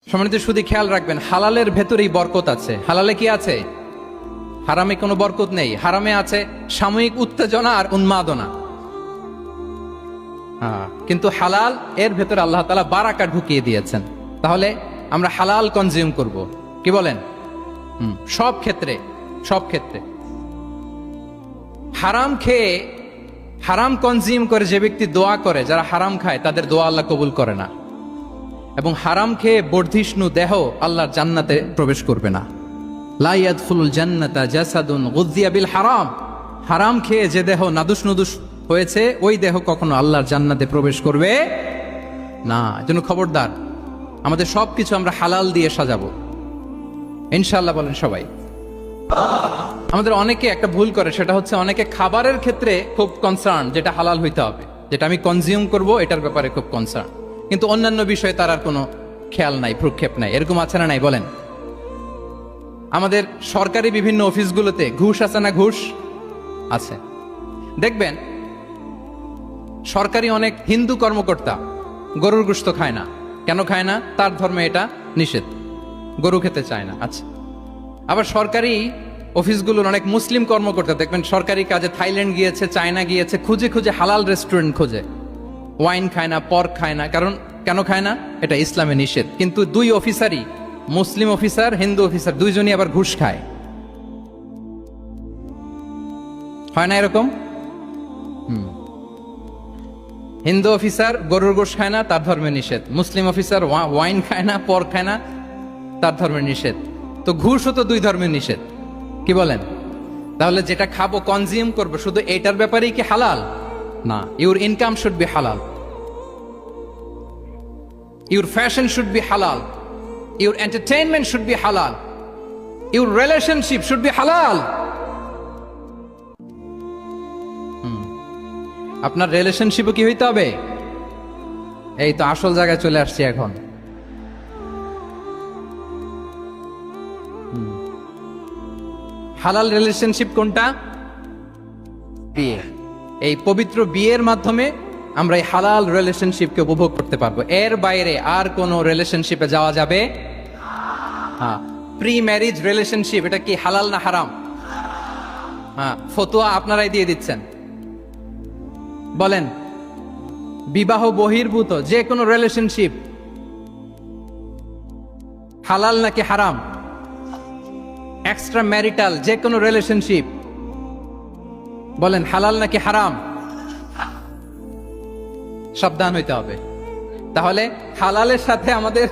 সম্মানিত শুধু খেয়াল রাখবেন, হালালের ভেতরেই বরকত আছে। হালালে কি আছে? হারামে কোনো বরকত নেই। হারামে আছে সাময়িক উত্তেজনা আর উন্মাদনা। কিন্তু হালাল এর ভেতরে আল্লাহ তাআলা বারাকা ঢুকিয়ে দিয়েছেন। তাহলে আমরা হালাল কনজিউম করব, কি বলেন? সব ক্ষেত্রে, সব ক্ষেত্রে। হারাম খেয়ে, হারাম কনজিউম করে যে ব্যক্তি দোয়া করে, যারা হারাম খায় তাদের দোয়া আল্লাহ কবুল করে না। এবং হারাম খেয়ে বর্ধিষ্ণু দেহ আল্লাহর জান্নাতে প্রবেশ করবে না। লা ইয়াদখুলুল জান্নাতা জাসাদুন গুযিয়া বিল হারাম। হারাম খেয়ে যে দেহ নাদুস নুদুস হয়েছে, ওই দেহ কখনো আল্লাহর জান্নাতে প্রবেশ করবে না। এজন্য খবরদার, আমাদের সবকিছু আমরা হালাল দিয়ে সাজাবো ইনশাআল্লাহ। বলেন সবাই। আমাদের অনেকে একটা ভুল করে, সেটা হচ্ছে অনেকে খাবারের ক্ষেত্রে খুব কনসার্ন, যেটা হালাল হইতে হবে, যেটা আমি কনজিউম করব এটার ব্যাপারে খুব কনসার্ন, কিন্তু অন্যান্য বিষয়ে তার আর কোনো খেয়াল নাই, ভ্রুক্ষেপ নাই। এরকম আছে না নাই বলেন? আমাদের সরকারি বিভিন্ন অফিসগুলোতে ঘুষ আছে না? ঘুষ আছে। দেখবেন সরকারি অনেক হিন্দু কর্মকর্তা গরুর গোশত খায় না। কেন খায় না? তার ধর্মে এটা নিষেধ, গরু খেতে চায় না। আচ্ছা, আবার সরকারি অফিসগুলোর অনেক মুসলিম কর্মকর্তা দেখবেন সরকারি কাজে থাইল্যান্ড গিয়েছে, চায়না গিয়েছে, খুঁজে খুঁজে হালাল রেস্টুরেন্ট খোঁজে। ওয়াইন খায় না, পর্ক খায় না। কারণ কেন খায় না? এটা ইসলামে নিষেধ। কিন্তু দুই অফিসারই, মুসলিম অফিসার, হিন্দু অফিসার, দুইজনই আবার ঘুষ খায়। হয় না এরকম? হিন্দু অফিসার গরুর গোশ খায় না, তার ধর্মে নিষেধ। মুসলিম অফিসার ওয়াইন খায় না, পর্ক খায় না, তার ধর্মের নিষেধ। তো ঘুষও তো দুই ধর্মের নিষেধ, কি বলেন? তাহলে যেটা খাবো, কনজিউম করবো, শুধু এইটার ব্যাপারেই কি হালাল? না। ইউর ইনকাম শুড বি হালাল, ইউর ফ্যাশন শুড বি হালাল, ইউর এন্টারটেইনমেন্ট শুড বি হালাল, ইউর রিলেশনশিপ শুড বি হালাল। আপনার রিলেশনশিপও কি হইতে হবে? এই তো আসল জায়গায় চলে আসছি এখন। হালাল রিলেশনশিপ কোনটা? বিয়ে। এই পবিত্র বিয়ের মাধ্যমে আমরা এই হালাল রিলেশনশিপকে উপভোগ করতে পারবো। এর বাইরে আর কোনো রিলেশনশিপে যাওয়া যাবে? হ্যাঁ। প্রি ম্যারিজ রিলেশনশিপ, এটা কি হালাল না হারাম? হ্যাঁ, ফতোয়া আপনারাই দিয়ে দিচ্ছেন। বলেন, বিবাহ বহির্ভূত যে কোনো রিলেশনশিপ হালাল নাকি হারাম? এক্সট্রা ম্যারিটাল যে কোনো রিলেশনশিপ বলেন হালাল নাকি হারাম? সাবধান হইতে হবে। তাহলে হালালের সাথে আমাদের